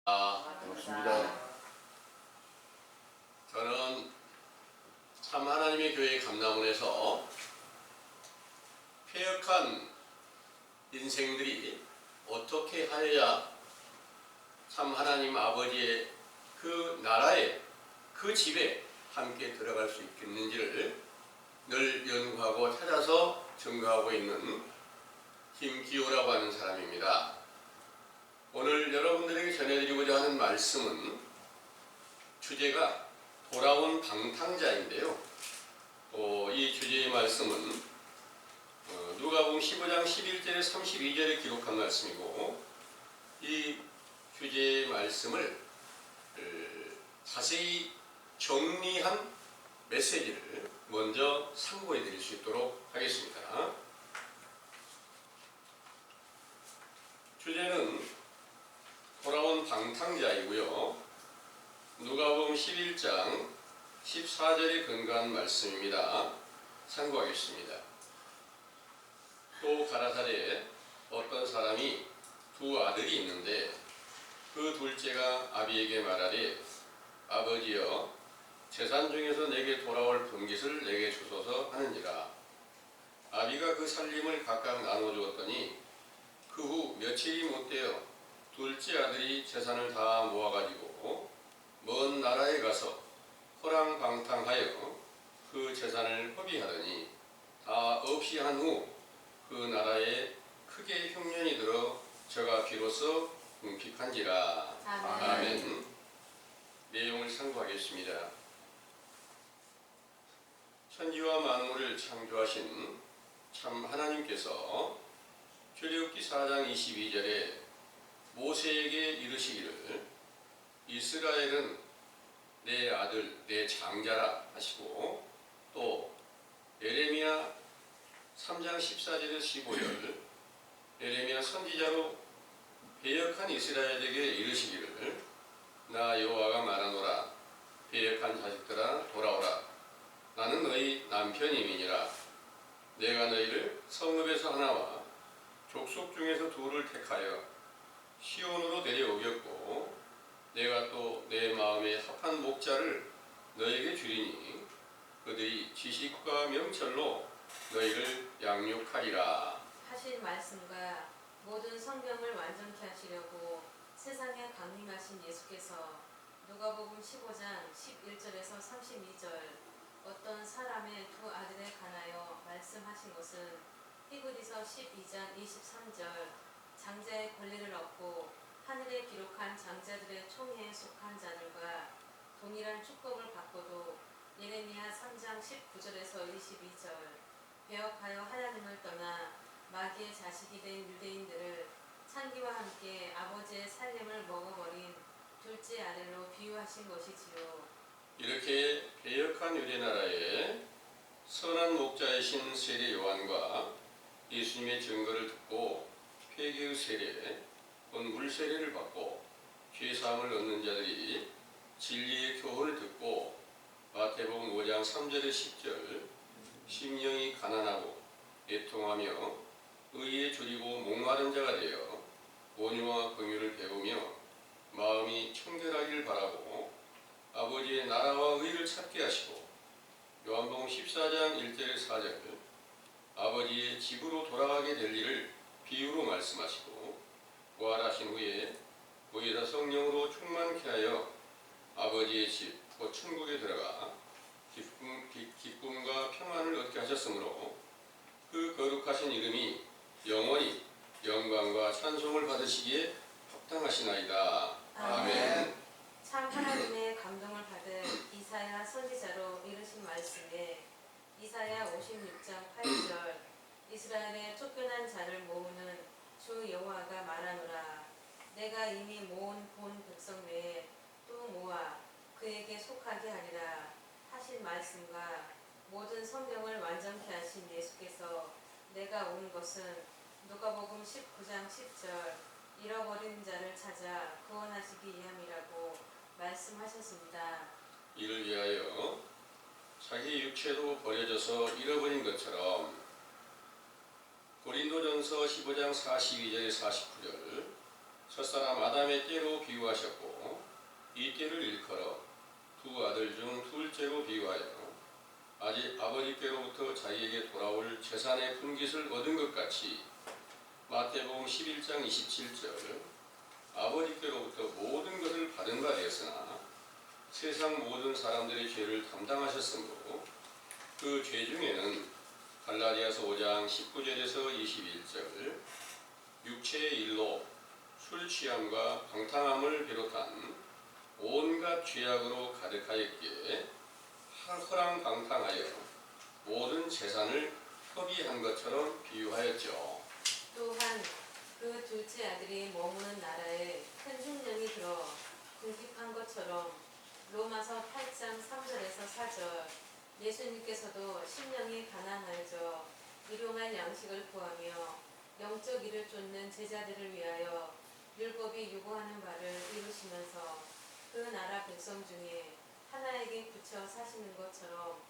반갑습니다. 저는 참 하나님의 교회 감남원에서 폐역한 인생들이 어떻게 하여야 참 하나님 아버지의 그 나라에, 그 집에 함께 들어갈 수 있겠는지를 늘 연구하고 찾아서 증거하고 있는 김기호라고 하는 사람입니다. 오늘 여러분들에게 전해드리고자 하는 말씀은 주제가 돌아온 방탕자인데요. 이 주제의 말씀은 누가복음 15장 11절에 32절에 기록한 말씀이고, 이 주제의 말씀을 자세히 정리한 메시지를 먼저 상고해 드릴 수 있도록 하겠습니다. 주제는 돌아온 방탕자이고요. 누가복음 11장 14절에 근거한 말씀입니다. 참고하겠습니다. 또 가라사대 어떤 사람이 두 아들이 있는데 그 둘째가 아비에게 말하되 아버지여 재산 중에서 내게 돌아올 분깃을 내게 주소서 하는지라. 아비가 그 살림을 각각 나눠 주었더니 그 후 며칠이 못되어 둘째 아들이 재산을 다 모아가지고 먼 나라에 가서 호랑방탕하여 그 재산을 허비하더니 다 없이 한 후 그 나라에 크게 흉년이 들어 저가 비로소 궁핍한지라. 아멘. 내용을 상고하겠습니다. 천지와 만물을 창조하신 참 하나님께서 출애굽기 4장 22절에 모세에게 이르시기를 이스라엘은 내 아들 내 장자라 하시고, 또 예레미야 3장 14절에서 15절 예레미야 선지자로 배역한 이스라엘에게 이르시기를 나 여호와가 말하노라 배역한 자식들아 돌아오라 나는 너희 남편임이니라. 내가 너희를 성읍에서 하나와 족속 중에서 둘을 택하여 시온으로 데려오겠고 내가 또 내 마음에 합한 목자를 너에게 주리니 그들이 지식과 명철로 너희를 양육하리라. 하신 말씀과 모든 성경을 완전케 하시려고 세상에 강림하신 예수께서 누가복음 15장 11절에서 32절 어떤 사람의 두 아들에 관하여 말씀하신 것은 히브리서 12장 23절 장자의 권리를 얻고 하늘에 기록한 장자들의 총회에 속한 자들과 동일한 축복을 받고도 예레미야 3장 19절에서 22절 배역하여 하나님을 떠나 마귀의 자식이 된 유대인들을 창기와 함께 아버지의 살림을 먹어버린 둘째 아들로 비유하신 것이지요. 이렇게 배역한 유대나라에 선한 목자이신 세례 요한과 예수님의 증거를 듣고 회개의 세례, 곧 물세례를 받고 죄사함을 얻는 자들이 진리의 교훈을 듣고 마태복음 5장 3절에 10절 심령이 가난하고 애통하며 의에 줄이고 목마른 자가 되어 온유와 긍휼을 배우며 마음이 청결하기를 바라고 아버지의 나라와 의를 찾게 하시고 요한복음 14장 1절에 4절 아버지의 집으로 돌아가게 될 일을 비유로 말씀하시고 부활하신 후에 보혜사 성령으로 충만케 하여 아버지의 집, 곧 천국에 들어가 기쁨과 평안을 얻게 하셨으므로 그 거룩하신 이름이 영원히 영광과 찬송을 받으시기에 합당하시나이다. 아멘. 참 하나님의 감동을 받은 이사야 선지자로 이르신 말씀에 이사야 56장 8절 이스라엘의 쫓겨난 자를 모으는 주 여호와가 말하노라. 내가 이미 모은 본 백성 외에 또 모아 그에게 속하게 하리라 하신 말씀과 모든 성경을 완전케 하신 예수께서 내가 온 것은 누가복음 19장 10절 잃어버린 자를 찾아 구원하시기 위함이라고 말씀하셨습니다. 이를 위하여 자기 육체도 버려져서 잃어버린 것처럼 고린도전서 15장 42절에 49절 첫사람 아담의 때로 비유하셨고 이 때를 일컬어 두 아들 중 둘째로 비유하여 아버지께로부터 자기에게 돌아올 재산의 분깃을 얻은 것 같이 마태복음 11장 27절 아버지께로부터 모든 것을 받은 바 되었으나 세상 모든 사람들의 죄를 담당하셨으므로 그 죄 중에는 갈라디아서 5장 19절에서 21절 육체의 일로 술 취함과 방탕함을 비롯한 온갖 죄악으로 가득하였기에 허랑방탕하여 모든 재산을 허비한 것처럼 비유하였죠. 또한 그 둘째 아들이 머무는 나라에 큰 흉년이 들어 궁핍한 것처럼 로마서 8장 3절에서 4절 예수님께서도 심령이 가난하여져 일용할 양식을 구하며 영적 일을 쫓는 제자들을 위하여 율법이 요구하는 바를 이루시면서 그 나라 백성 중에 하나에게 붙여 사시는 것처럼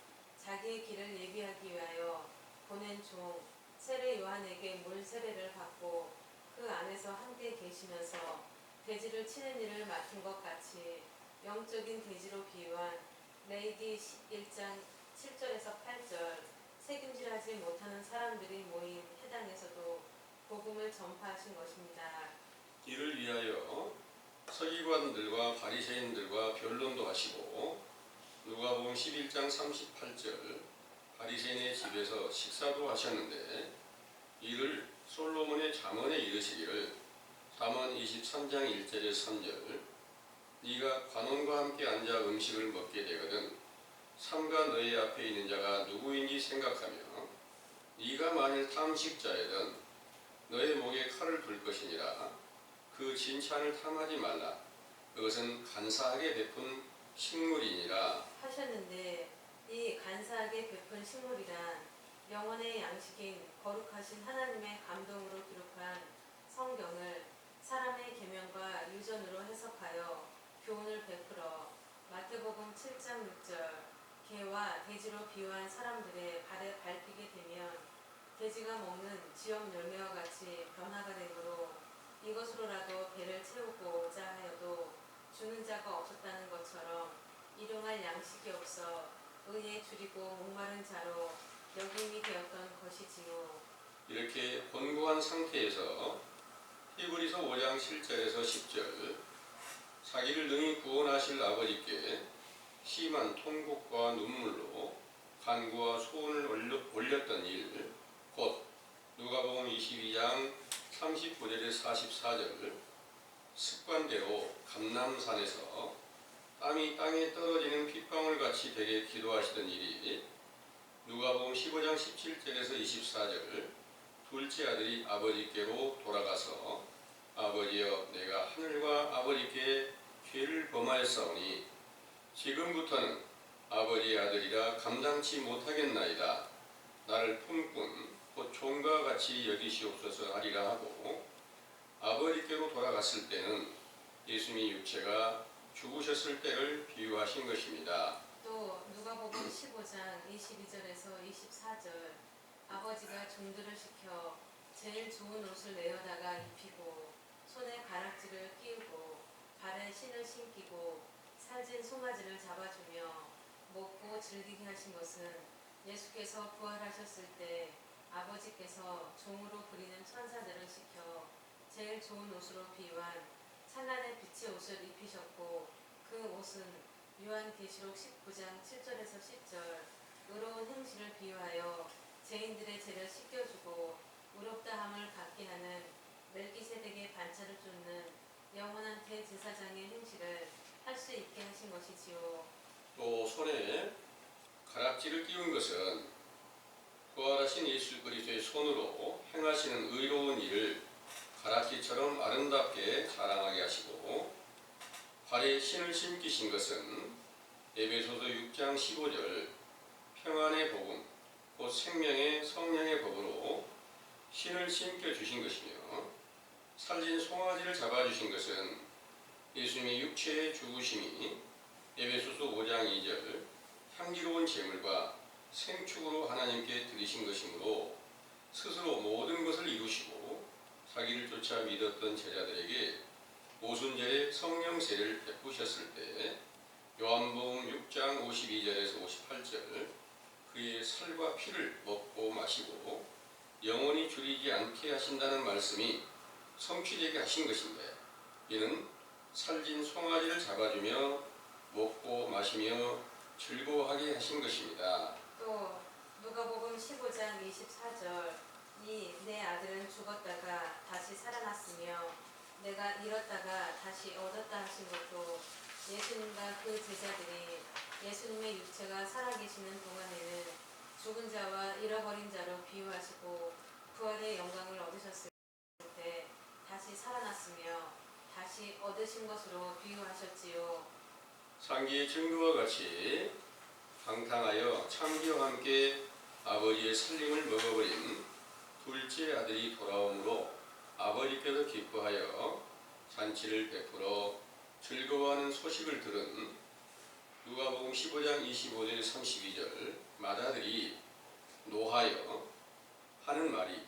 자기의 길을 예비하기 위하여 보낸 종 세례 요한에게 물 세례를 받고 그 안에서 함께 계시면서 돼지를 치는 일을 맡은 것 같이 영적인 돼지로 비유한 레위기 11장 7절에서 8절 책임질하지 못하는 사람들이 모인 해당에서도 복음을 전파하신 것입니다. 이를 위하여 서기관들과 바리새인들과 변론도 하시고 누가복음 11장 38절 바리새인의 집에서 식사도 하셨는데 이를 솔로몬의 잠언에 이르시기를 잠언 23장 1절에 3절 네가 관원과 함께 앉아 음식을 먹게 되거든 삼가 너희 앞에 있는 자가 누구인지 생각하며 네가 만일 탐식자이든 너의 목에 칼을 둘 것이니라 그 진찬을 탐하지 말라 그것은 간사하게 베푼 식물이니라 하셨는데 이 간사하게 베푼 식물이란 영혼의 양식인 거룩하신 하나님의 감동으로 기록한 성경을 사람의 계명과 유전으로 해석하여 교훈을 베풀어 마태복음 7장 6절 개와 돼지로 비유한 사람들의 발에 밟히게 되면 돼지가 먹는 지역 열매와 같이 변화가 되므로 이것으로라도 배를 채우고자 하여도 주는 자가 없었다는 것처럼 일용할 양식이 없어 의에 줄이고 목마른 자로 여김이 되었던 것이지요. 이렇게 곤고한 상태에서 히브리서 5장 7절에서 10절 자기를 능히 구원하실 아버지께 심한 통곡과 눈물로 간구와 소원을 올렸던 일 곧 누가복음 22장 39절에 44절 습관대로 감람산에서 땀이 땅에 떨어지는 핏방울 같이 되게 기도하시던 일이 누가복음 15장 17절에서 24절 둘째 아들이 아버지께로 돌아가서 아버지여 내가 하늘과 아버지께 죄를 범하였사오니 지금부터는 아버지의 아들이라 감당치 못하겠나이다. 나를 품꾼 곧 종과 같이 여기시옵소서 하리라 하고 아버지께로 돌아갔을 때는 예수님의 육체가 죽으셨을 때를 비유하신 것입니다. 또 누가복음 15장 22절에서 24절 아버지가 종들을 시켜 제일 좋은 옷을 내어다가 입히고 손에 가락지를 끼우고 발에 신을 신기고 살진 송아지를 잡아주며 먹고 즐기게 하신 것은 예수께서 부활하셨을 때 아버지께서 종으로 부리는 천사들을 시켜 제일 좋은 옷으로 비유한 찬란의 빛의 옷을 입히셨고 그 옷은 요한계시록 19장 7절에서 10절 의로운 행실을 비유하여 죄인들의 죄를 씻겨주고 의롭다함을 갖게 하는 멜기세덱의 반차를 쫓는 영원한 대제사장의 행실을 할 수 있게 하신 것이지요. 또 손에 가락지를 끼운 것은 부활하신 예수 그리스도의 손으로 행하시는 의로운 일을 가락지처럼 아름답게 자랑하게 하시고 발에 신을 신기신 것은 에베소서 6장 15절 평안의 복음 곧 생명의 성령의 법으로 신을 신겨 주신 것이며 살진 송아지를 잡아주신 것은 예수님의 육체의 죽으심이 에베소서 5장 2절 향기로운 제물과 생축으로 하나님께 드리신 것이므로 스스로 모든 것을 이루시고 자기를 쫓아 믿었던 제자들에게 성령세를 베푸셨을 때 요한복음 6장 52절에서 58절 그의 살과 피를 먹고 마시고 영원히 줄이지 않게 하신다는 말씀이 성취되게 하신 것인데 이는 살진 송아지를 잡아주며 먹고 마시며 즐거워하게 하신 것입니다. 또 누가복음 15장 24절 이 내 아들은 죽었다가 다시 살아났으며 내가 잃었다가 다시 얻었다 하신 것도 예수님과 그 제자들이 예수님의 육체가 살아계시는 동안에는 죽은 자와 잃어버린 자로 비유하시고 부활의 영광을 얻으셨을 때 다시 살아났으며 다시 얻으신 것으로 비유하셨지요. 상기의 증거와 같이 방탕하여 창기와 함께 아버지의 살림을 먹어버린 둘째 아들이 돌아옴으로 아버지께서 기뻐하여 잔치를 베풀어 즐거워하는 소식을 들은 누가복음 15장 25절 32절 맏아들이 노하여 하는 말이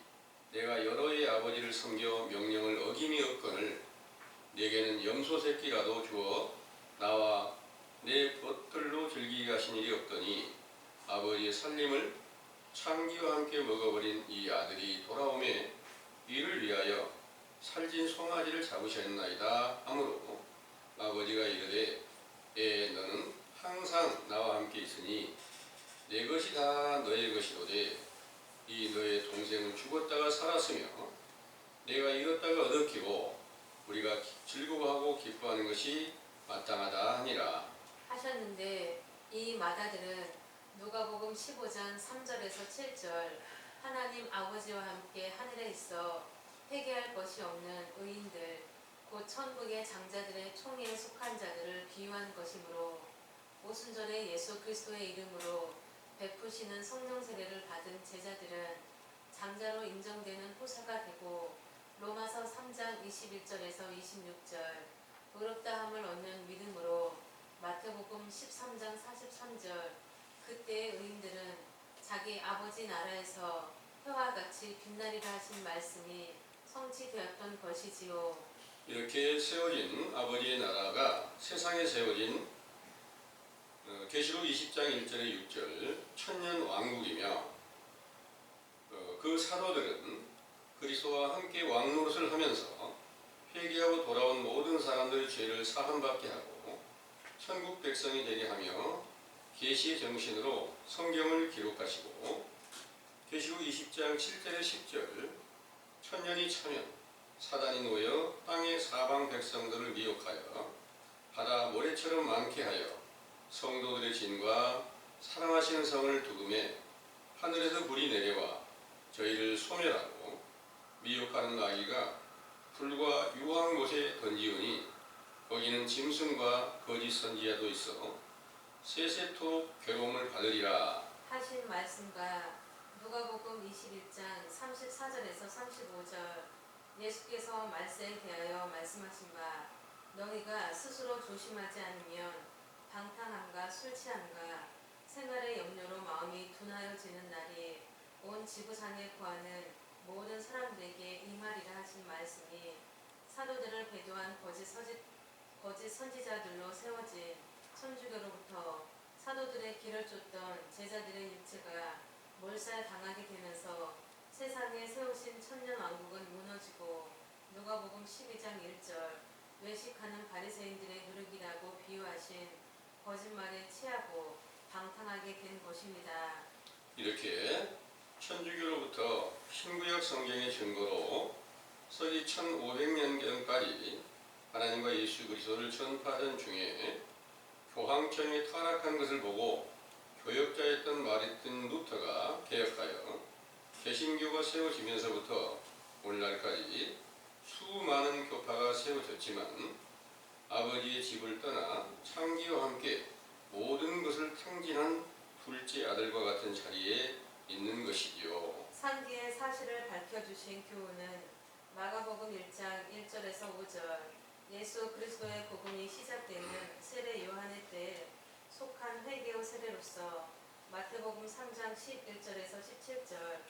내가 여러 해 아버지를 섬겨 명령을 어김이 없거늘 내게는 염소 새끼라도 주어 나와 내 벗들로 즐기게 하신 일이 없더니 아버지의 살림을 창기와 함께 먹어버린 이 아들이 돌아오매 이를 위하여 살진 송아지를 잡으셨나이다 하므로 아버지가 이르되 너는 항상 나와 함께 있으니 내 것이 다 너의 것이로되 이 너의 동생은 죽었다가 살았으며 내가 잃었다가 얻었기로 우리가 즐거워하고 기뻐하는 것이 마땅하다 하니라 하셨는데 이 맏아들은 누가복음 15장 3절에서 7절 하나님 아버지와 함께 하늘에 있어 회개할 것이 없는 의인들 곧 천국의 장자들의 총회에 속한 자들을 비유한 것이므로 오순절에 예수 그리스도의 이름으로 베푸시는 성령 세례를 받은 제자들은 장자로 인정되는 호사가 되고 로마서 3장 21절에서 26절 의롭다함을 얻는 믿음으로 마태복음 13장 43절 그때의 의인들은 자기 아버지 나라에서 해와 같이 빛나리라 하신 말씀이 성취되었던 것이지요. 이렇게 세워진 아버지의 나라가 세상에 세워진 계시록 20장 1절에 6절 천년 왕국이며 그 사도들은 그리스도와 함께 왕노릇을 하면서 회개하고 돌아온 모든 사람들의 죄를 사함받게 하고 천국 백성이 되게 하며 계시의 정신으로 성경을 기록하시고 계시록 20장 7절에 10절 천년이 차면 사단이 놓여 땅의 사방 백성들을 미혹하여 바다 모래처럼 많게 하여 성도들의 진과 사랑하시는 성을 두금해 하늘에서 불이 내려와 저희를 소멸하고 미혹하는 나귀가 불과 유황 못에 던지우니 거기는 짐승과 거짓 선지자도 있어 세세토록 괴로움을 받으리라 하신 말씀과 누가복음 21장 34절에서 35절 예수께서 말세에 대하여 말씀하신 바 너희가 스스로 조심하지 않으면 방탕함과 술 취함과 생활의 염려로 마음이 둔하여지는 날이 온 지구상에 거하는 모든 사람들에게 임하리라 하신 말씀이 사도들을 배도한 거짓 선지자들로 세워진 천주교로부터 사도들의 길을 쫓던 제자들의 육체가 몰살당하게 되면서 세상에 세우신 천년왕국은 무너지고 누가복음 12장 1절 외식하는 바리새인들의 누룩이라고 비유하신 거짓말에 취하고 방탕하게 된 것입니다. 이렇게 천주교로부터 신구약 성경의 증거로 서기 1500년경까지 하나님과 예수 그리스도를 전파하던 중에 교황청이 타락한 것을 보고 교역자였던 마르틴 루터가 개혁하여 개신교가 세워지면서부터 오늘날까지 수많은 교파가 세워졌지만 아버지의 집을 떠나 창기와 함께 모든 것을 탕진한 둘째 아들과 같은 자리에 있는 것이지요. 상기의 사실을 밝혀주신 교훈은 마가복음 1장 1절에서 5절 예수 그리스도의 복음이 시작되는 세례 요한의 때에 속한 회개의 세례로서 마태복음 3장 11절에서 17절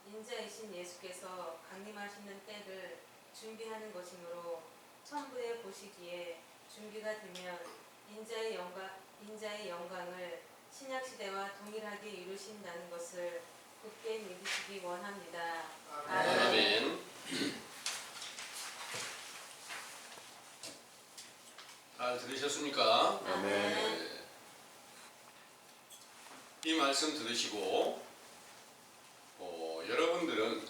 인자이신 예수께서 강림하시는 때를 준비하는 것이므로 천부에 보시기에 준비가 되면 인자의 영광을 신약 시대와 동일하게 이루신다는 것을 굳게 믿으시기 원합니다. 아멘. 잘 들으셨습니까? 아멘. 네. 이 말씀 들으시고 여러분들은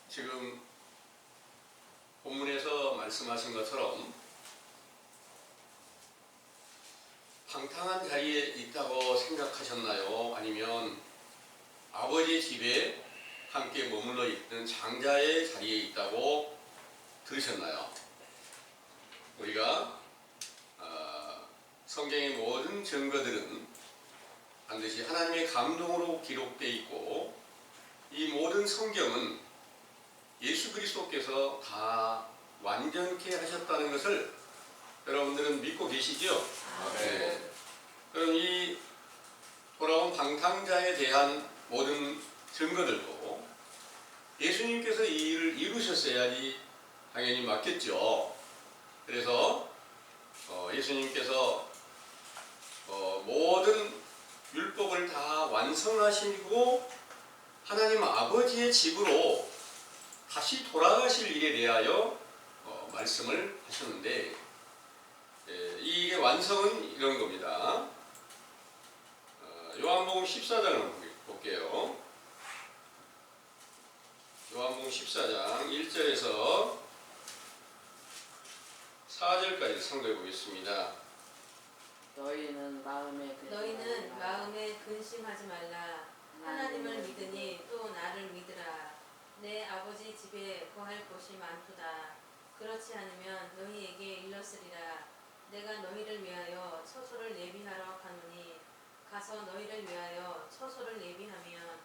지금 본문에서 말씀하신 것처럼 방탕한 자리에 있다고 생각하셨나요? 아니면 아버지 집에 함께 머물러 있던 장자의 자리에 있다고 들으셨나요? 우리가 성경의 모든 증거들은 반드시 하나님의 감동으로 기록되어 있고 이 모든 성경은 예수 그리스도께서 다 완전케 하셨다는 것을 여러분들은 믿고 계시죠? 네. 그럼 이 돌아온 방탕자에 대한 모든 증거들도 예수님께서 이 일을 이루셨어야지 당연히 맞겠죠. 그래서 예수님께서 모든 율법을 다 완성하시고 하나님 아버지의 집으로 다시 돌아가실 일에 대하여 말씀을 하셨는데 이게 완성은 이런 겁니다. 요한복음 14장을 볼게요. 요한복음 14장 1절에서 4절까지 상고해 보겠습니다. 너희는 마음에 근심하지 말라. 하나님을 믿으니 또 나를 믿으라. 내 아버지 집에 거할 곳이 많도다. 그렇지 않으면 너희에게 일렀으리라. 내가 너희를 위하여 처소를 예비하러 가노니 가서 너희를 위하여 처소를 예비하면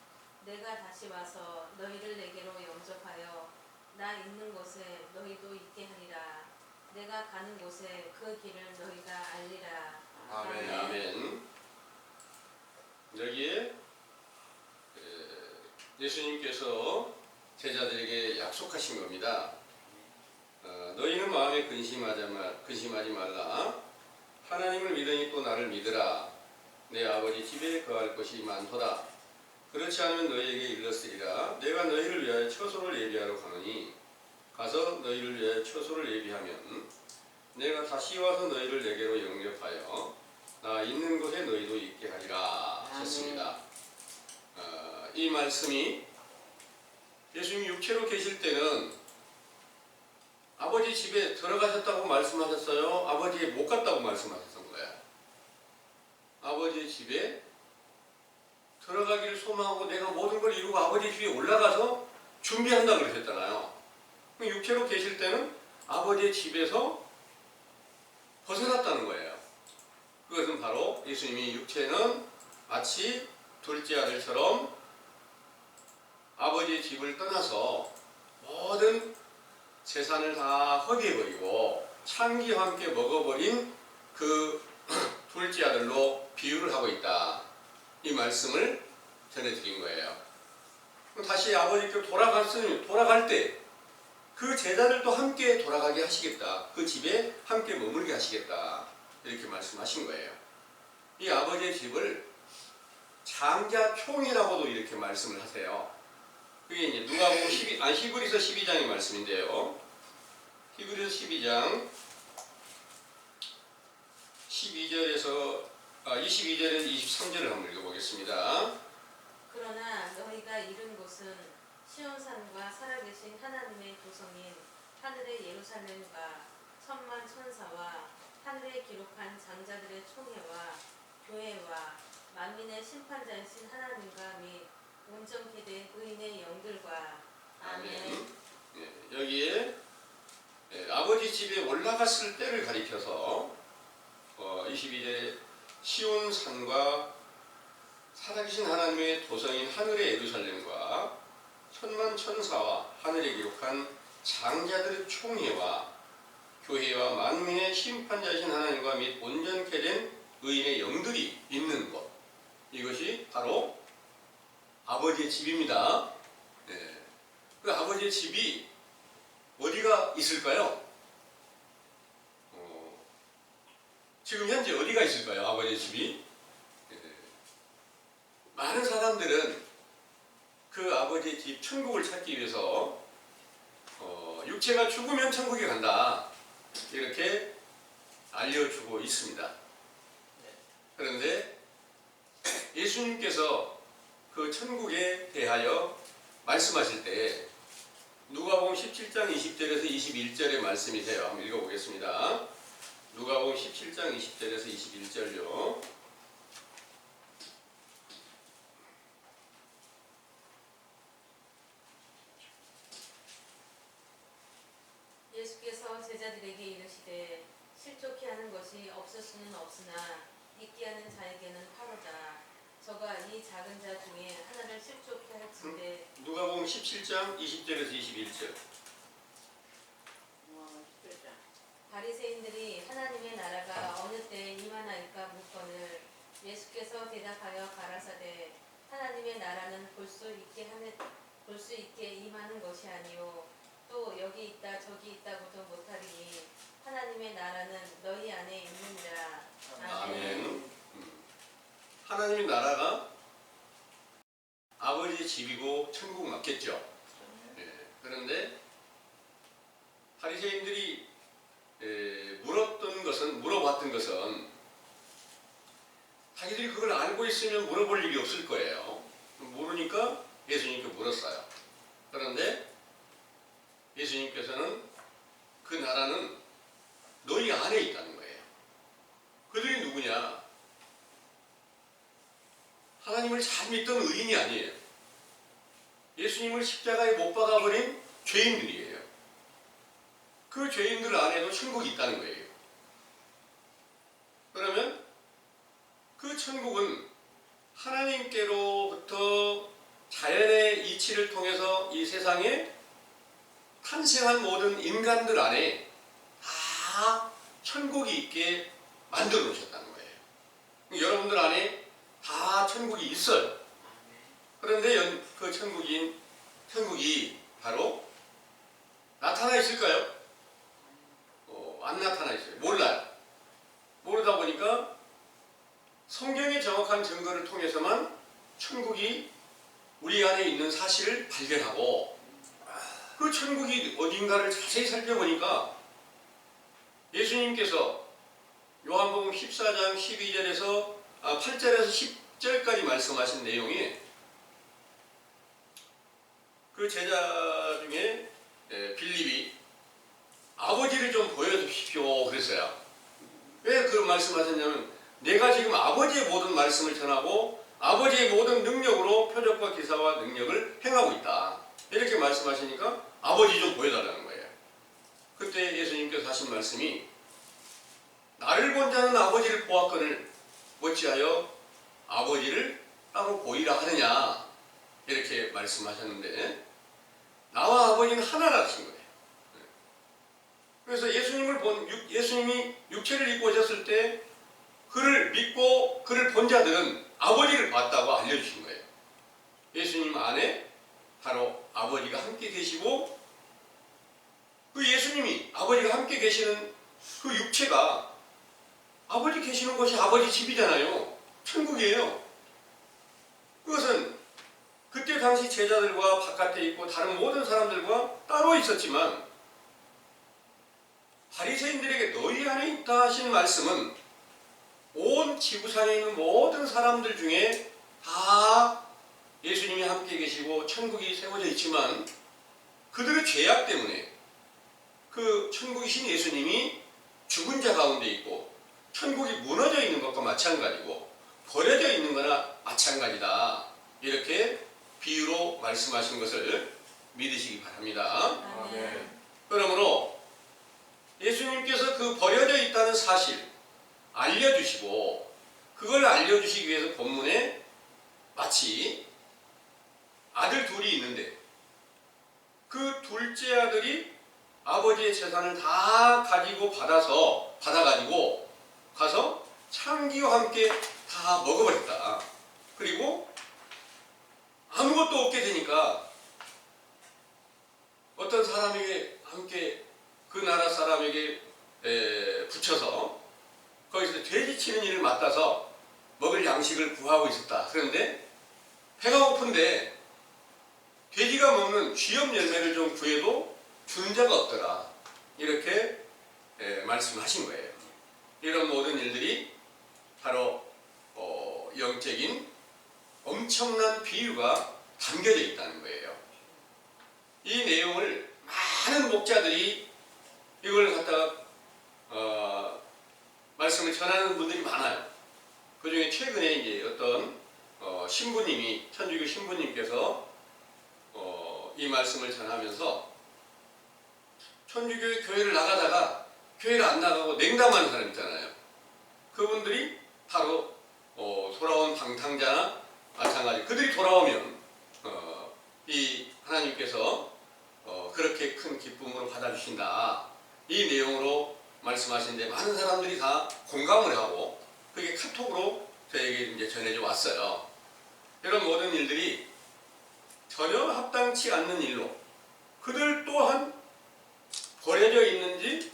내가 다시 와서 너희를 내게로 영접하여 나 있는 곳에 너희도 있게 하리라. 내가 가는 곳에 그 길을 너희가 알리라. 아멘. 아멘. 여기에 예수님께서 제자들에게 약속하신 겁니다. 너희는 마음에 근심하지 말라. 하나님을 믿으니 또 나를 믿으라. 내 아버지 집에 거할 곳이 많도다. 그렇지 않으면 너희에게 일렀으리라. 내가 너희를 위하여 처소를 예비하러 가노니 가서 너희를 위하여 처소를 예비하면 내가 다시 와서 너희를 내게로 영접하여 나 있는 곳에 너희도 있게 하리라 하셨습니다. 이 말씀이 예수님이 육체로 계실 때는 아버지 집에 들어가셨다고 말씀하셨어요? 아버지에 못 갔다고 말씀하셨던 거예요? 아버지 집에 들어가기를 소망하고 내가 모든 걸 이루고 아버지 집에 올라가서 준비한다 그러셨잖아요. 육체로 계실 때는 아버지의 집에서 벗어났다는 거예요. 그것은 바로 예수님이 육체는 마치 둘째 아들처럼 아버지의 집을 떠나서 모든 재산을 다 허비해버리고 창기와 함께 먹어버린 그 둘째 아들로 비유를 하고 있다. 이 말씀을 전해드린 거예요. 다시 아버지께 돌아갈 때 그 제자들도 함께 돌아가게 하시겠다. 그 집에 함께 머물게 하시겠다. 이렇게 말씀하신 거예요. 이 아버지의 집을 장자총이라고도 이렇게 말씀을 하세요. 그게 이제 누가복음 히브리서 12장의 말씀인데요. 히브리서 12장 22절에서 23절을 한번 읽어보겠습니다. 그러나 너희가 이른 곳은 시온산과 살아계신 하나님의 도성인 하늘의 예루살렘과 천만 천사와 하늘에 기록한 장자들의 총회와 교회와 만민의 심판자이신 하나님과 및 온전케 된 의인의 영들과 아멘. 여기에 아버지 집에 올라갔을 때를 가리켜서 22절에 시온산과 살아계신 하나님의 도성인 하늘의 예루살렘과 천만 천사와 하늘에 기록한 장자들의 총회와 교회와 만민의 심판자이신 하나님과 및 온전케 된 의인의 영들이 있는 곳, 이것이 바로 아버지의 집입니다. 그 아버지의 집이 어디가 있을까요? 지금 현재 어디가 있을까요? 아버지의 집이? 많은 사람들은 그 아버지의 집 천국을 찾기 위해서 육체가 죽으면 천국에 간다 이렇게 알려주고 있습니다. 그런데 예수님께서 그 천국에 대하여 말씀하실 때 누가복음 17장 20절에서 21절의 말씀이세요. 한번 읽어보겠습니다. 누가복음 17장 20절에서 21절요. 예수께서 제자들에게 이르시되 실족히 하는 것이 없을 수는 없으나 있게 하는 자에게는 화로다. 저가 이 작은 자 중에 하나를 실족히 할진대. 누가복음 17장 20절에서 21절. 바리새인들이 하나님의 나라가 어느 때에 임하나이까 묻거늘 예수께서 대답하여 가라사대 하나님의 나라는 볼 수 있게 임하는 것이 아니요 또 여기 있다 저기 있다고도 못하리니 하나님의 나라는 너희 안에 있느니라. 아멘. 하나님의 나라가 아버지의 집이고 천국 맞겠죠. 그런데 바리새인들이 물어봤던 것은 자기들이 그걸 알고 있으면 물어볼 일이 없을 거예요. 모르니까 예수님께 물었어요. 그런데 예수님께서는 그 나라는 너희 안에 있다는 거예요. 그들이 누구냐? 하나님을 잘 믿던 의인이 아니에요. 예수님을 십자가에 못 박아버린 죄인들이에요. 그 죄인들 안에도 천국이 있다는 거예요. 그러면 그 천국은 하나님께로부터 자연의 이치를 통해서 이 세상에 탄생한 모든 인간들 안에 다 천국이 있게 만들어 놓으셨다는 거예요. 여러분들 안에 다 천국이 있어요. 그런데 그 천국이 바로 나타나 있을까요? 안 나타나 있어요. 몰라요. 모르다 보니까 성경의 정확한 증거를 통해서만 천국이 우리 안에 있는 사실을 발견하고 그 천국이 어딘가를 자세히 살펴보니까 예수님께서 요한복음 14장 12절에서 8절에서 10절까지 말씀하신 내용이 그 제자 중에 빌립이 아버지를 좀 보여주십시오 그랬어요. 왜 그 말씀하셨냐면 내가 지금 아버지의 모든 말씀을 전하고 아버지의 모든 능력으로 표적과 기사와 능력을 행하고 있다. 이렇게 말씀하시니까 아버지 좀 보여달라는 거예요. 그때 예수님께서 하신 말씀이 나를 본 자는 아버지를 보았거늘 어찌하여 아버지를 따로 보이라 하느냐 이렇게 말씀하셨는데 나와 아버지는 하나라 하신 거예요. 그래서 예수님이 육체를 입고 오셨을 때 그를 믿고 그를 본 자들은 아버지를 봤다고 알려주신 거예요. 예수님 안에 바로 아버지가 함께 계시고 그 예수님이 아버지가 함께 계시는 그 육체가 아버지 계시는 곳이 아버지 집이잖아요. 천국이에요. 그것은 그때 당시 제자들과 바깥에 있고 다른 모든 사람들과 따로 있었지만 바리새인들에게 너희 안에 있다 하신 말씀은 온 지구상에 있는 모든 사람들 중에 다 예수님이 함께 계시고 천국이 세워져 있지만 그들의 죄악 때문에 그 천국이신 예수님이 죽은 자 가운데 있고 천국이 무너져 있는 것과 마찬가지고 버려져 있는 거나 마찬가지다. 이렇게 비유로 말씀하신 것을 믿으시기 바랍니다. 아멘. 그러므로 예수님께서 그 버려져 있다는 사실 알려주시고 그걸 알려주시기 위해서 본문에 마치 아들 둘이 있는데 그 둘째 아들이 아버지의 재산을 다 받아가지고 가서 창기와 함께 다 먹어버렸다. 그리고 아무것도 없게 되니까 어떤 사람에게 함께 그 나라 사람에게 붙여서 거기서 돼지 치는 일을 맡아서 먹을 양식을 구하고 있었다. 그런데 배가 고픈데 돼지가 먹는 쥐염 열매를 좀 구해도 주는 자가 없더라. 이렇게 말씀하신 거예요. 이런 모든 일들이 바로 영적인 엄청난 비유가 담겨져 있다는 거예요. 이 내용을 많은 목자들이 이걸 갖다가 말씀을 전하는 분들이 많아요. 그 중에 최근에 이제 어떤 신부님이, 천주교 신부님께서 이 말씀을 전하면서 천주교 교회를 나가다가 교회를 안 나가고 냉담하는 사람 있잖아요. 그분들이 바로 돌아온 방탕자나 마찬가지. 그들이 돌아오면 이 하나님께서 그렇게 큰 기쁨으로 받아주신다. 이 내용으로 말씀하시는데 많은 사람들이 다 공감을 하고 그게 카톡으로 저에게 이제 전해져 왔어요. 이런 모든 일들이 전혀 합당치 않는 일로 그들 또한 버려져 있는지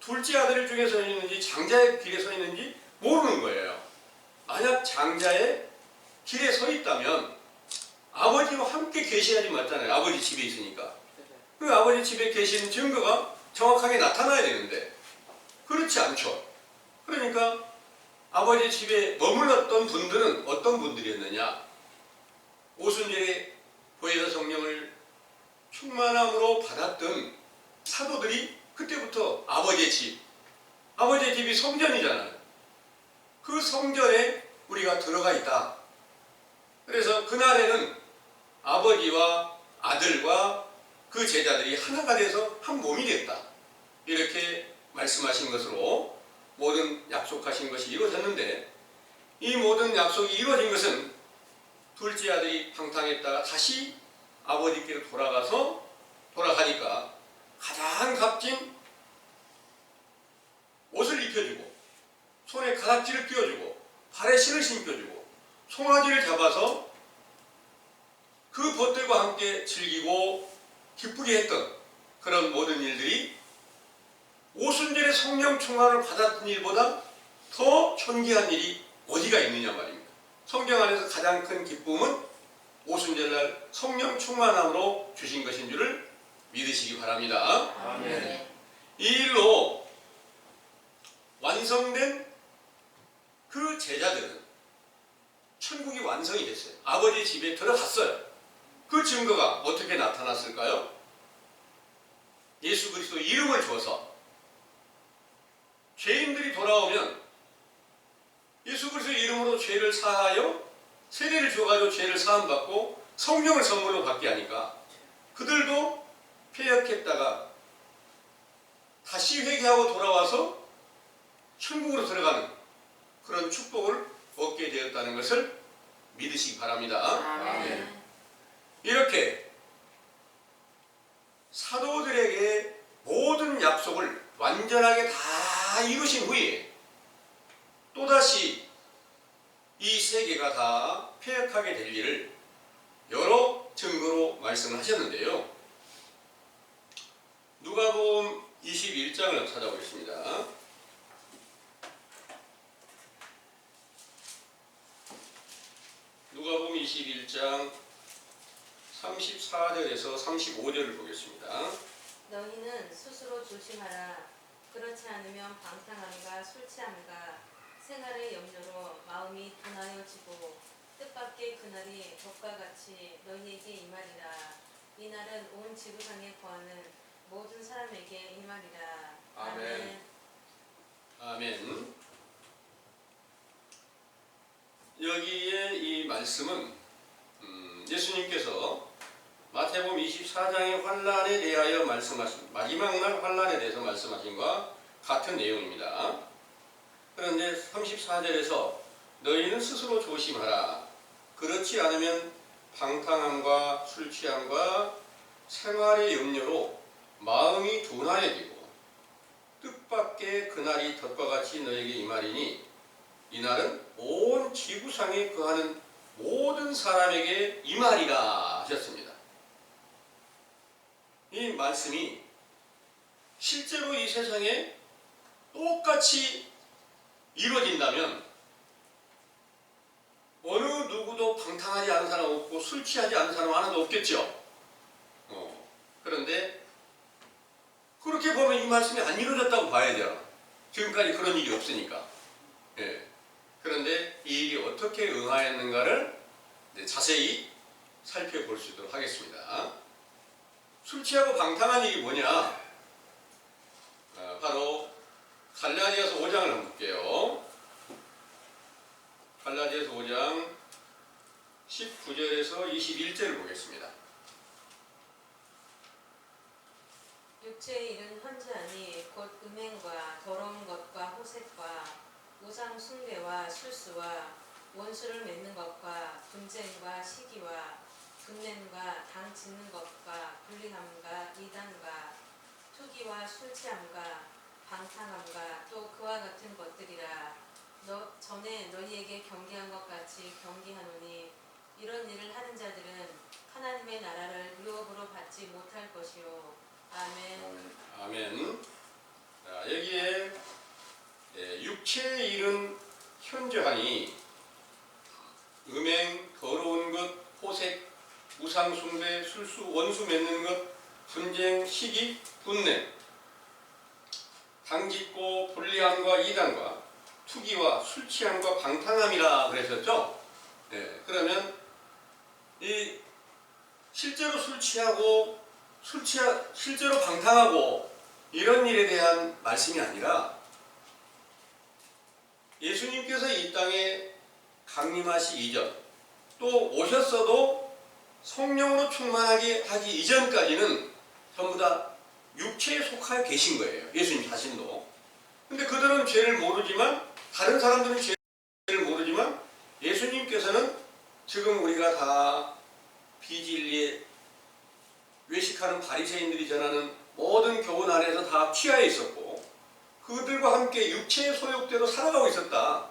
둘째 아들 중에 서 있는지 장자의 길에 서 있는지 모르는 거예요. 만약 장자의 길에 서 있다면 아버지와 함께 계셔야지 맞잖아요. 아버지 집에 있으니까. 그 아버지 집에 계신 증거가 정확하게 나타나야 되는데 그렇지 않죠. 그러니까 아버지 집에 머물렀던 분들은 어떤 분들이었느냐? 오순절에 보혜사 성령을 충만함으로 받았던 사도들이 그때부터 아버지의 집이 성전이잖아요. 그 성전에 우리가 들어가 있다. 그래서 그날에는 아버지와 아들과 그 제자들이 하나가 돼서 한 몸이 됐다. 이렇게 말씀하신 것으로 모든 약속하신 것이 이루어졌는데 이 모든 약속이 이루어진 것은 둘째 아들이 방탕했다가 다시 아버지께로 돌아가니까 가장 값진 옷을 입혀주고 손에 가락지를 끼워주고 발에 신을 신겨주고 송아지를 잡아서 그 벗들과 함께 즐기고 기쁘게 했던 그런 모든 일들이 오순절의 성령 충만을 받았던 일보다 더 존귀한 일이 어디가 있느냐 말입니다. 성경 안에서 가장 큰 기쁨은 오순절날 성령 충만함으로 주신 것인 줄을 믿으시기 바랍니다. 아멘. 이 일로 완성된 그 제자들은 천국이 완성이 됐어요. 아버지 집에 들어갔어요. 그 증거가 어떻게 나타났을까요? 예수 그리스도 이름을 줘서 죄인들이 돌아오면 예수 그리스도 이름으로 죄를 사하여 세례를 줘가지고 죄를 사함받고 성령을 선물로 받게 하니까 그들도 패역했다가 다시 회개하고 돌아와서 천국으로 들어가는 그런 축복을 얻게 되었다는 것을 믿으시기 바랍니다. 아멘. 이렇게 사도들에게 모든 약속을 완전하게 다 이루신 후에 또다시 이 세계가 다 폐역하게 될 일을 여러 증거로 말씀을 하셨는데요. 누가복음 21장을 찾아보겠습니다. 누가복음 21장 34절에서 35절을 보겠습니다. 너희는 스스로 조심하라. 그렇지 않으면 방탕함과 술 취함과 생활의 염려로 마음이 둔하여지고 뜻밖의 그날이 덕과 같이 너희에게 임하리라. 이날은 온 지구상에 거하는 모든 사람에게 임하리라. 아멘. 아멘. 여기에 이 말씀은 예수님께서 마태복음 24장의 환란에 대하여 말씀하신 마지막 날 환란에 대해서 말씀하신 것과 같은 내용입니다. 그런데 34절에서 너희는 스스로 조심하라. 그렇지 않으면 방탕함과 술 취함과 생활의 염려로 마음이 둔하여지고 뜻밖의 그날이 덕과 같이 너에게 임하리니 이날은 온 지구상에 거하는 모든 사람에게 임하리라 하셨습니다. 이 말씀이 실제로 이 세상에 똑같이 이루어진다면 어느 누구도 방탕하지 않은 사람 없고 술 취하지 않은 사람 하나도 없겠죠. 그런데 그렇게 보면 이 말씀이 안 이루어졌다고 봐야 돼요. 지금까지 그런 일이 없으니까. 예. 그런데 이 일이 어떻게 응하였는가를 자세히 살펴볼 수 있도록 하겠습니다. 술 취하고 방탕한 일이 뭐냐? 바로 갈라디아서 5장을 한번 볼게요. 갈라디아서 5장 19절에서 21절을 보겠습니다. 육체의 일은 헌지하니 곧 음행과 더러운 것과 호색과 우상 숭배와 술수와 원수를 맺는 것과 분쟁과 시기와 분냄과 당 짓는 것과 불리함과 이단과 투기와 술 취함과 방탕함과 또 그와 같은 것들이라. 전에 너희에게 경계한 것 같이 경계하노니 이런 일을 하는 자들은 하나님의 나라를 유업으로 받지 못할 것이요. 아멘. 아멘. 자, 여기에 육체의 일은 현저하니 음행, 더러운 것, 호색, 우상숭배, 술수, 원수 맺는 것, 분쟁, 시기, 분냄, 당짓고 불리함과 이단과 투기와 술 취함과 방탕함이라 그랬었죠. 그러면 이 실제로 술 취하고 실제로 방탕하고 이런 일에 대한 말씀이 아니라 예수님께서 이 땅에 강림하시기 이전 또 오셨어도 성령으로 충만하게 하기 이전까지는 전부 다 육체에 속하여 계신 거예요. 예수님 자신도. 근데 그들은 죄를 모르지만 다른 사람들은 죄를 모르지만 예수님께서는 지금 우리가 다 비진리에 외식하는 바리새인들이 전하는 모든 교훈 안에서 다 취하여 있었고 그들과 함께 육체의 소욕대로 살아가고 있었다.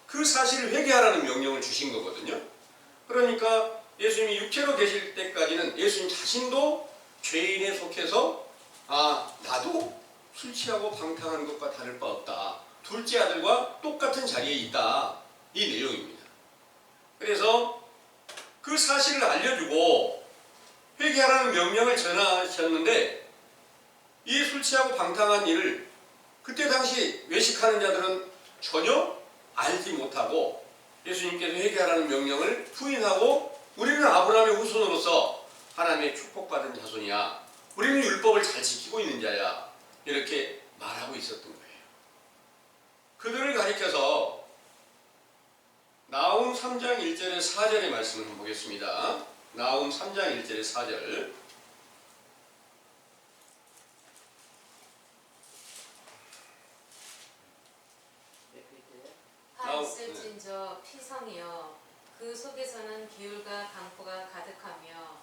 그 사실을 회개하라는 명령을 주신 거거든요. 그러니까 예수님이 육체로 계실 때까지는 예수님 자신도 죄인에 속해서 나도 술 취하고 방탕하는 것과 다를 바 없다. 둘째 아들과 똑같은 자리에 있다. 이 내용입니다. 그래서 그 사실을 알려주고 회개하라는 명령을 전하셨는데 이 술 취하고 방탕한 일을 그때 당시 외식하는 자들은 전혀 알지 못하고 예수님께서 회개하라는 명령을 부인하고 우리는 아브라함의 후손으로서 하나님의 축복받은 자손이야. 우리는 율법을 잘 지키고 있는 자야. 이렇게 말하고 있었던 거예요. 그들을 가리켜서 나훔 3장 1절에 4절의 말씀을 한번 보겠습니다. 나훔 3장 1절에 4절. 하 있을진저 피성이여 그 속에서는 기울과 강포가 가득하며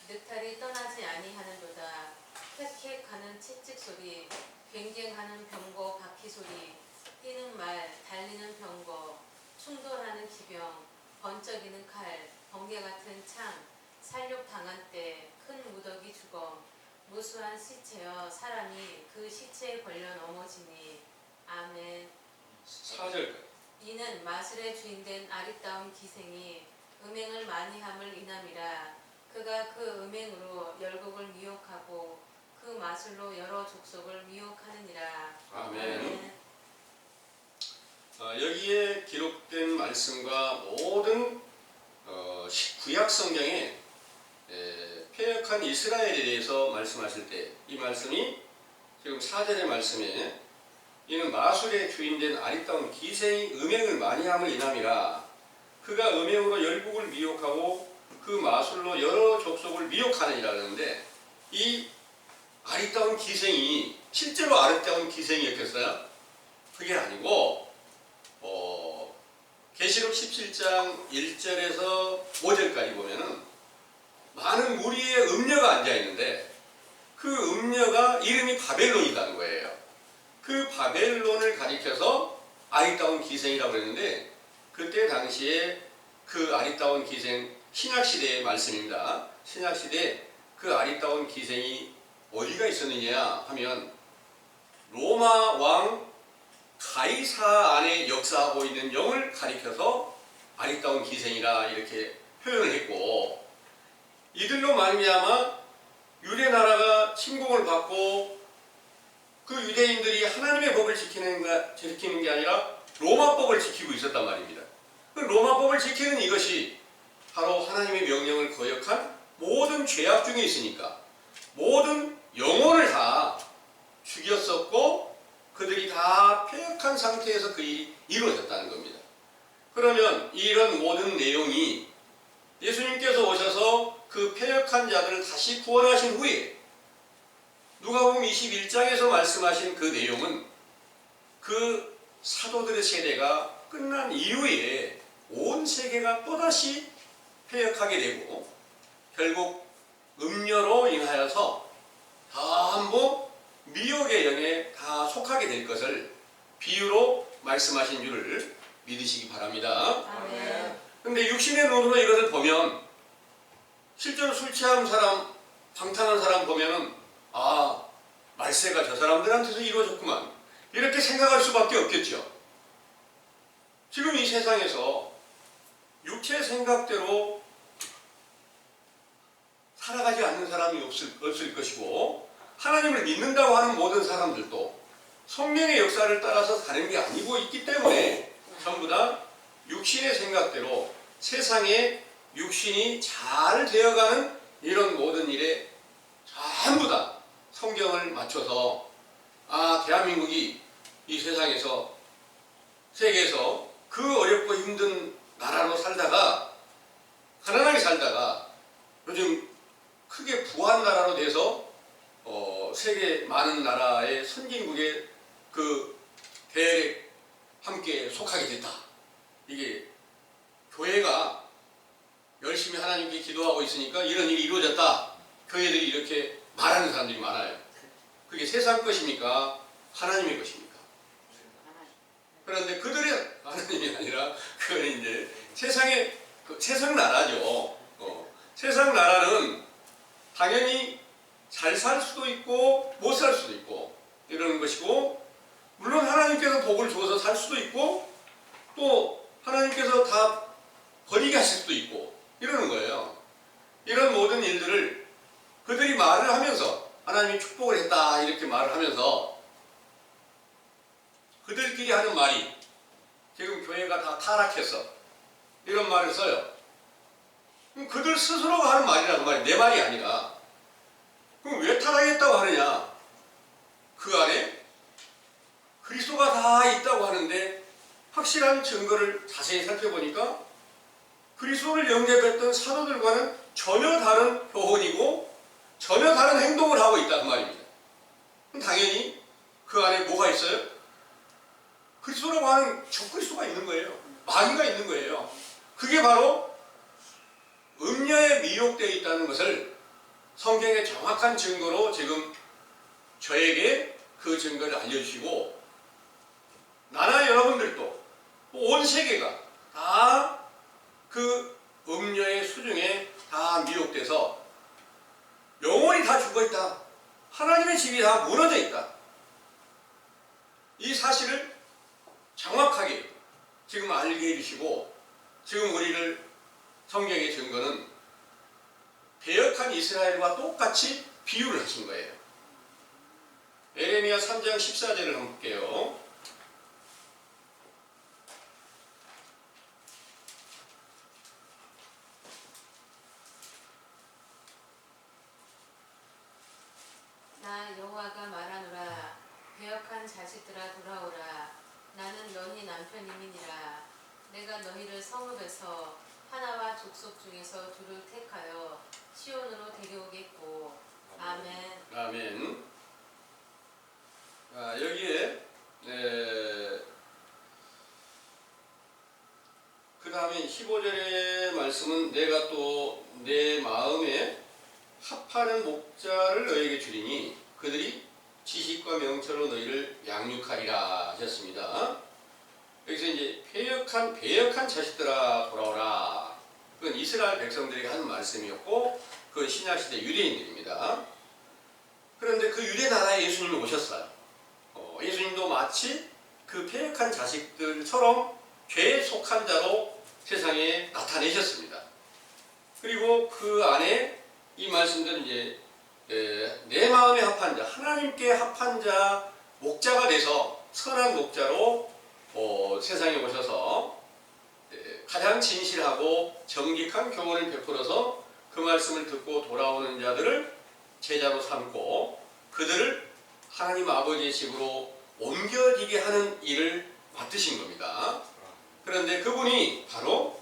늑탈이 떠나지 아니하는도다. 헥헥하는 채찍 소리, 괭괭하는 병거 바퀴 소리, 뛰는 말, 달리는 병거, 충돌하는 기병, 번쩍이는 칼, 번개 같은 창, 살육 당한 때, 큰 무더기 주검, 무수한 시체여 사람이 그 시체에 걸려 넘어지니. 아멘. 4절. 이는 마술의 주인된 아리따운 기생이 음행을 많이 함을 인함이라. 그가 그 음행으로 열국을 미혹하고 그 마술로 여러 족속을 미혹하느니라. 아멘. 여기에 기록된 말씀과 모든 구약 성경에 패역한 이스라엘에 대해서 말씀하실 때 이 말씀이 지금 4절의 말씀에 이는 마술의 주인된 아리따운 기생이 음행을 많이 함을 인함이라. 그가 음행으로 열국을 미혹하고 그 마술로 여러 족속을 미혹하느니라 그러는데 이 아리따운 기생이 실제로 아리따운 기생이었겠어요? 그게 아니고 계시록 17장 1절에서 5절까지 보면은 많은 무리의 음녀가 앉아있는데 그 음녀가 이름이 바벨론이라는 거예요. 그 바벨론을 가리켜서 아리따운 기생이라고 그랬는데 그때 당시에 그 아리따운 기생 신약시대의 말씀입니다. 신약시대에 그 아리따운 기생이 어디가 있었느냐 하면 로마 왕 가이사 안에 역사하고 있는 영을 가리켜서 아리따운 기생이라 이렇게 표현을 했고, 이들로 말미암아 유대 나라가 침공을 받고 그 유대인들이 하나님의 법을 지키는 게 아니라 로마법을 지키고 있었단 말입니다. 그 로마법을 지키는 이것이 바로 하나님의 명령을 거역한 모든 죄악 중에 있으니까 모든 영혼을 다 죽였었고 그들이 다 폐역한 상태에서 그 일이 이루어졌다는 겁니다. 그러면 이런 모든 내용이 예수님께서 오셔서 그 폐역한 자들을 다시 구원하신 후에 누가복음 21장에서 말씀하신 그 내용은 그 사도들의 세대가 끝난 이후에 온 세계가 또다시 폐역하게 되고 결국 음녀로 인하여서 전부 미혹의 영에 다 속하게 될 것을 비유로 말씀하신 줄을 믿으시기 바랍니다. 아멘. 근데 육신의 눈으로 이것을 보면 실제로 술 취한 사람, 방탕한 사람 보면은 아, 말세가 저 사람들한테서 이루어졌구만 이렇게 생각할 수밖에 없겠죠. 지금 이 세상에서 육체 생각대로 살아가지 않는 사람이 없을 것이고 하나님을 믿는다고 하는 모든 사람들도 성령의 역사를 따라서 사는 게 아니고 있기 때문에 전부 다 육신의 생각대로 세상에 육신이 잘 되어가는 이런 모든 일에 전부 다 성경을 맞춰서 아, 대한민국이 이 세상에서 세계에서 그 어렵고 힘든 나라로 살다가 가난하게 살다가 요즘 크게 부한 나라로 돼서 세계 많은 나라의 선진국의 그 대열에 함께 속하게 됐다. 이게 교회가 열심히 하나님께 기도하고 있으니까 이런 일이 이루어졌다. 교회들이 이렇게 말하는 사람들이 많아요. 그게 세상 것입니까? 하나님의 것입니까? 그런데 그들의 하나님이 아니라 그건 이제 세상 나라죠. 세상 나라는 당연히 잘 살 수도 있고 못 살 수도 있고 이러는 것이고 물론 하나님께서 복을 주어서 살 수도 있고 또 하나님께서 다 버리게 하실 수도 있고 이러는 거예요. 이런 모든 일들을 그들이 말을 하면서 하나님이 축복을 했다 이렇게 말을 하면서 그들끼리 하는 말이 지금 교회가 다 타락했어 이런 말을 써요. 그럼 그들 스스로가 하는 말이라는 말이 내 말이 아니라 그럼 왜 타락했다고 하느냐? 그 안에 그리스도가 다 있다고 하는데 확실한 증거를 자세히 살펴보니까 그리스도를 영접했던 사도들과는 전혀 다른 교훈이고 전혀 다른 행동을 하고 있다는 말입니다. 그럼 당연히 그 안에 뭐가 있어요? 그리스도라고 하는 적그리스도가 있는 거예요. 마귀가 있는 거예요. 그게 바로 음녀에 미혹되어 있다는 것을 성경의 정확한 증거로 지금 저에게 그 증거를 알려주시고 나나 여러분들도 온 세계가 다 그 음녀의 수중에 다 미혹돼서 영혼이 다 죽어있다. 하나님의 집이 다 무너져 있다. 이 사실을 정확하게 지금 알게 해주시고 지금 우리를 성경의 증거는 배역한 이스라엘과 똑같이 비유를 하신 거예요. 에레미야 3장 14절을 한번 볼게요. 나 여호와가 말하노라. 배역한 자식들아 돌아오라. 나는 너희 남편임이니라. 내가 너희를 성읍에서 하나와 족속 중에서 둘을 택하여 시온으로 데려오겠고. 아멘. 아멘. 여기에 그 다음에 15절의 말씀은 내가 또 내 마음에 합하는 목자를 너에게 주리니 그들이 지식과 명철로 너희를 양육하리라 하셨습니다. 여기서 이제 배역한 자식들아 돌아오라. 그건 이스라엘 백성들에게 하는 말씀이었고 그건 신약시대 유대인들입니다. 그런데 그 유대 나라에 예수님이 오셨어요. 예수님도 마치 그 패역한 자식들처럼 죄에 속한 자로 세상에 나타내셨습니다. 그리고 그 안에 이 말씀들은 이제 내 마음에 합한 자, 하나님께 합한 자, 목자가 돼서 선한 목자로 세상에 오셔서 가장 진실하고 정직한 교훈을 베풀어서 그 말씀을 듣고 돌아오는 자들을 제자로 삼고 그들을 하나님 아버지의 집으로 옮겨지게 하는 일을 맡으신 겁니다. 그런데 그분이 바로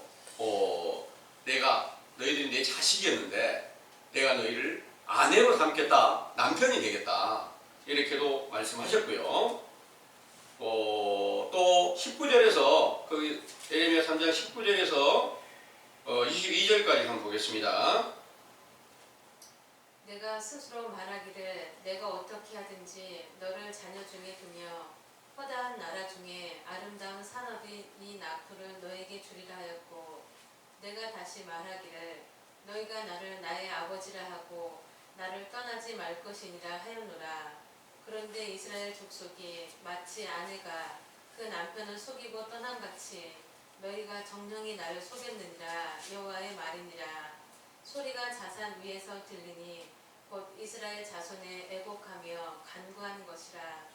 너희들이 내 자식이었는데 내가 너희를 아내로 삼겠다, 남편이 되겠다, 이렇게도 말씀하셨고요. 또 19절에서 그 예레미야 3장 19절에서 22절까지 한번 보겠습니다. 내가 스스로 말하기를 내가 어떻게 하든지 너를 자녀 중에 두며 허다한 나라 중에 아름다운 산업인 이 나풀을 너에게 주리라 하였고, 내가 다시 말하기를 너희가 나를 나의 아버지라 하고 나를 떠나지 말 것이니라 하였노라. 그런데 이스라엘 족속이 마치 아내가 그 남편을 속이고 떠남같이 너희가 정령이 나를 속였느니라. 여호와의 말이니라. 소리가 자산 위에서 들리니 곧 이스라엘 자손의 애곡하며 간구한 것이라.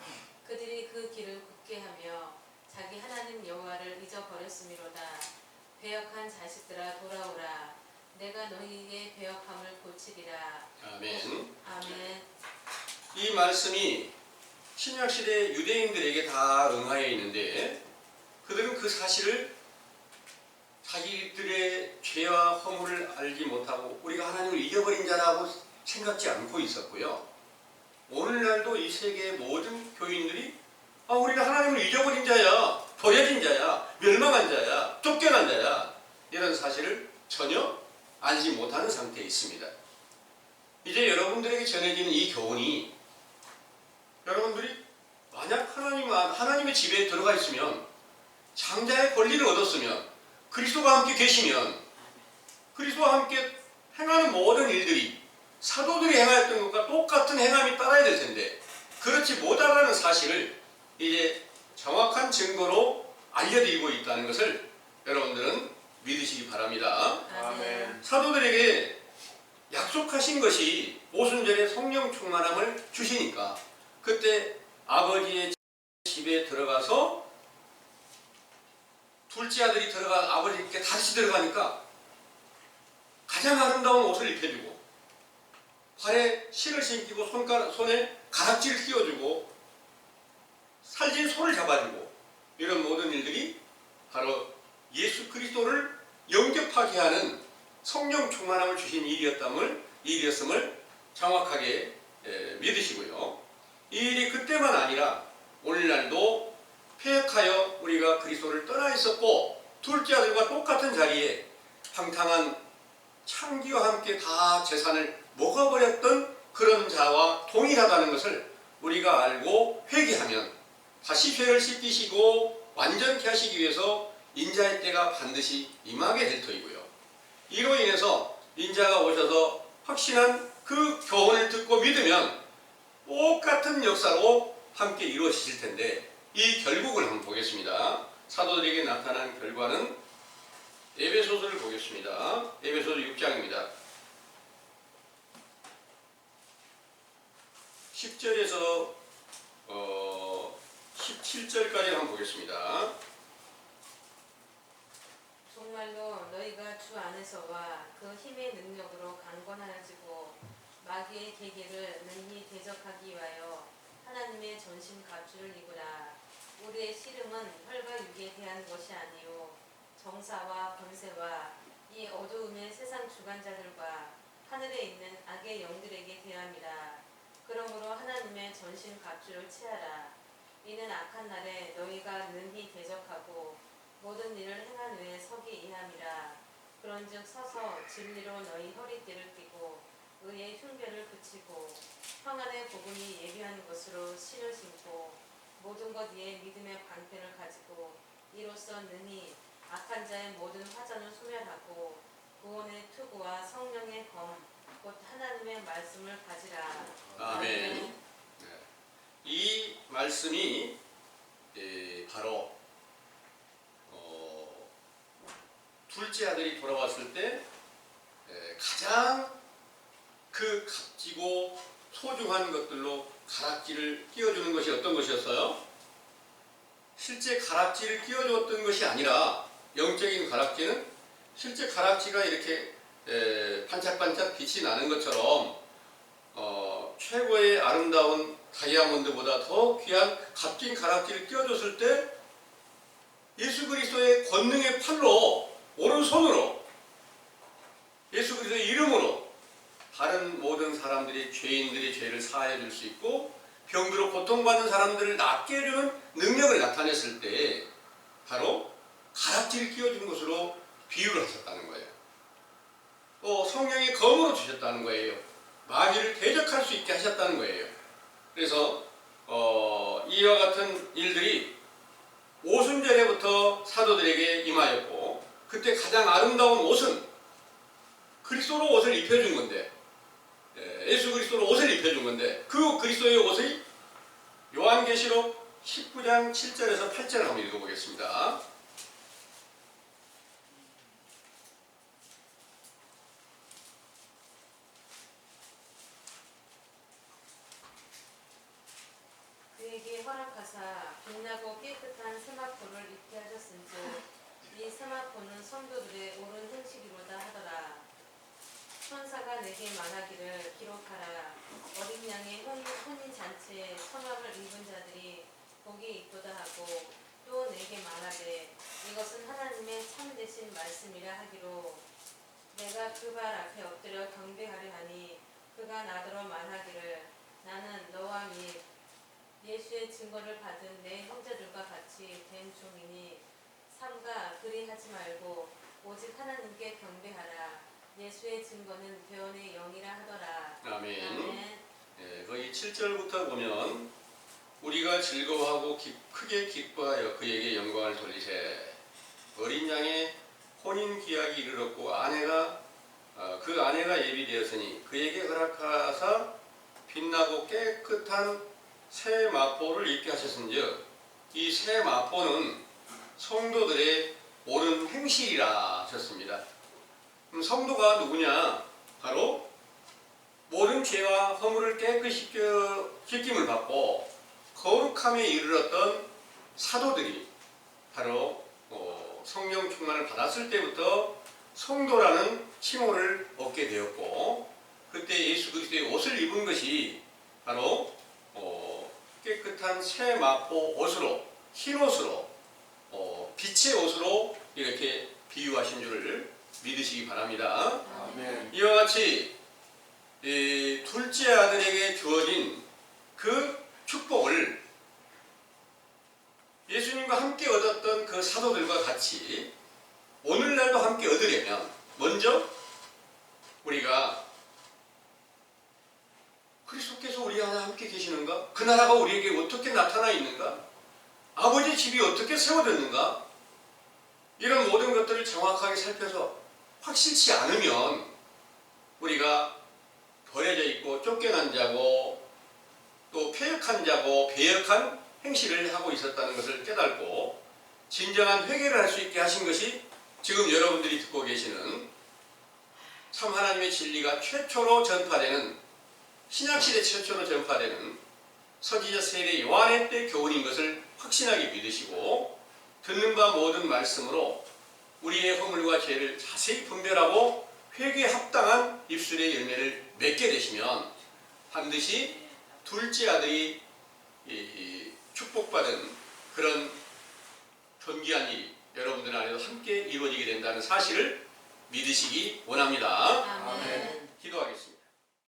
그들이 그 길을 굳게 하며 자기 하나님 여호와를 잊어버렸음이로다. 배역한 자식들아 돌아오라. 내가 너희의 배역함을 고치리라. 아멘. 아멘. 이 말씀이 신약시대 유대인들에게 다 응하여 있는데 그들은 그 사실을 자기들의 죄와 허물을 알지 못하고 우리가 하나님을 잊어버린 자라고 생각지 않고 있었고요. 오늘날도 이 세계의 모든 교인들이 우리가 하나님을 잊어버린 자야, 버려진 자야, 멸망한 자야, 쫓겨난 자야, 이런 사실을 전혀 알지 못하는 상태에 있습니다. 이제 여러분들에게 전해지는 이 교훈이 여러분들이 만약 하나님의 집에 들어가 있으면, 장자의 권리를 얻었으면, 그리스도와 함께 계시면 그리스도와 함께 행하는 모든 일들이 사도들이 행하였던 것과 똑같은 행함이 따라야 될 텐데 그렇지 못하다는 사실을 이제 정확한 증거로 알려드리고 있다는 것을 여러분들은 믿으시기 바랍니다. 아멘. 사도들에게 약속하신 것이 오순절에 성령 충만함을 주시니까 그때 아버지의 집에 들어가서 둘째 아들이 아버지께 다시 들어가니까 가장 아름다운 옷을 입혀주고 발에 실을 신기고 손에 가락지를 씌워주고 살진 손을 잡아주고 이런 모든 일들이 바로 예수 그리스도를 영접하게 하는 성령 충만함을 주신 일이었음을 정확하게 믿으시고요. 이 일이 그때만 아니라 오늘날도 패역하여 우리가 그리스도를 떠나 있었고 둘째 아들과 똑같은 자리에 황당한 창기와 함께 다 재산을 먹어버렸던 그런 자와 동일하다는 것을 우리가 알고 회개하면 다시 죄를 씻기시고 완전케 하시기 위해서 인자의 때가 반드시 임하게 될 터이고요. 이로 인해서 인자가 오셔서 확신한 그 교훈을 듣고 믿으면 똑같은 역사로 함께 이루어지실 텐데 이 결국을 한번 보겠습니다. 사도들에게 나타난 결과는 에베소서를 보겠습니다. 에베소서 6장입니다. 10절에서 17절까지 한번 보겠습니다. 정말로 너희가 주 안에서와 그 힘의 능력으로 강건하여지고 마귀의 계계를 능히 대적하기 위하여 하나님의 전신 갑주를 입으라. 우리의 씨름은 혈과 육에 대한 것이 아니요 정사와 권세와 이 어두움의 세상 주관자들과 하늘에 있는 악의 영들에게 대함이라. 그러므로 하나님의 전신 갑주를 취하라. 이는 악한 날에 너희가 능히 대적하고 모든 일을 행한 후에 서기 이함이라. 그런즉 서서 진리로 너희 허리띠를 띠고 의의 흉배를 그치고 평안의 복음이 예비한 것으로 신을 신고 모든 것 위에 믿음의 방패를 가지고 이로써 능히 악한 자의 모든 화전을 소멸하고 구원의 투구와 성령의 검 곧 하나님의 말씀을 가지라. 아멘. 이 말씀이 둘째 아들이 돌아왔을 때 가장 그 값지고 소중한 것들로 가락지를 끼워주는 것이 어떤 것이었어요? 실제 가락지를 끼워줬던 것이 아니라 영적인 가락지는 실제 가락지가 이렇게 반짝반짝 빛이 나는 것처럼 최고의 아름다운 다이아몬드보다 더 귀한 값진 가락지를 끼워줬을 때 예수 그리스도의 권능의 팔로 오른손으로 예수 그리스도의 이름으로 다른 모든 사람들이 죄인들의 죄를 사하여 줄 수 있고 병들어 고통받는 사람들을 낫게 해주는 능력을 나타냈을 때 바로 가락지를 끼워준 것으로 비유를 하셨다는 거예요. 또 성령의 검으로 주셨다는 거예요. 마귀를 대적할 수 있게 하셨다는 거예요. 그래서 이와 같은 일들이 오순절에부터 사도들에게 임하였고 그때 가장 아름다운 옷은 그리스도로 옷을 입혀준 건데 예수 그리스도로 옷을 입혀준 건데 그 그리스도의 옷이 요한계시록 19장 7절에서 8절을 한번 읽어보겠습니다. 그에게 허락하사 빛나고 깨끗한 세마포를 입게 하셨은즉 이 세마포는 성도들의 옳은 행실이로다 하더라. 천사가 내게 말하기를 기록하라. 어린 양의 혼인잔치에 성함을 입은 자들이 복이 있도다 하고 또 내게 말하되 이것은 하나님의 참되신 말씀이라 하기로 내가 그 발 앞에 엎드려 경배하려 하니 그가 나더러 말하기를 나는 너와 및 예수의 증거를 받은 내 형제들과 같이 된 종이니 삼가 그리하지 말고 오직 하나님께 경배하라. 예수의 증거는 구원의 영이라 하더라. 아멘. 아멘. 거기 7절부터 보면 우리가 즐거워하고 크게 기뻐하여 그에게 영광을 돌리세. 어린 양의 혼인 기약이 이르렀고 그 아내가 예비되었으니 그에게 허락하사 빛나고 깨끗한 새 마포를 입게 하셨은즉 이 새 마포는 성도들의 옳은 행실이라 하셨습니다. 성도가 누구냐? 바로 모든 죄와 허물을 깨끗이 씻김을 받고 거룩함에 이르렀던 사도들이 바로 성령 충만을 받았을 때부터 성도라는 칭호를 얻게 되었고 그때 예수 그리스도의 옷을 입은 것이 바로 깨끗한 새 마포 옷으로 흰 옷으로 빛의 옷으로 이렇게 비유하신 줄을 믿으시기 바랍니다. 아멘. 이와 같이 둘째 아들에게 주어진 그 축복을 예수님과 함께 얻었던 그 사도들과 같이 오늘날도 함께 얻으려면 먼저 우리가 그리스도께서 우리 안에 함께 계시는가? 그 나라가 우리에게 어떻게 나타나 있는가? 아버지의 집이 어떻게 세워졌는가? 이런 모든 것들을 정확하게 살펴서 확실치 않으면 우리가 버려져 있고 쫓겨난 자고 또 패역한 자고 배역한 행실을 하고 있었다는 것을 깨닫고 진정한 회개를 할 수 있게 하신 것이 지금 여러분들이 듣고 계시는 참 하나님의 진리가 최초로 전파되는 신약시대 최초로 전파되는 서기자 세례 요한의 때 교훈인 것을 확신하게 믿으시고 듣는 바 모든 말씀으로 우리의 허물과 죄를 자세히 분별하고 회개에 합당한 입술의 열매를 맺게 되시면 반드시 둘째 아들이 축복받은 그런 존귀한 일이 여러분들 안에도 함께 이루어지게 된다는 사실을 믿으시기 원합니다. 아멘. 기도하겠습니다.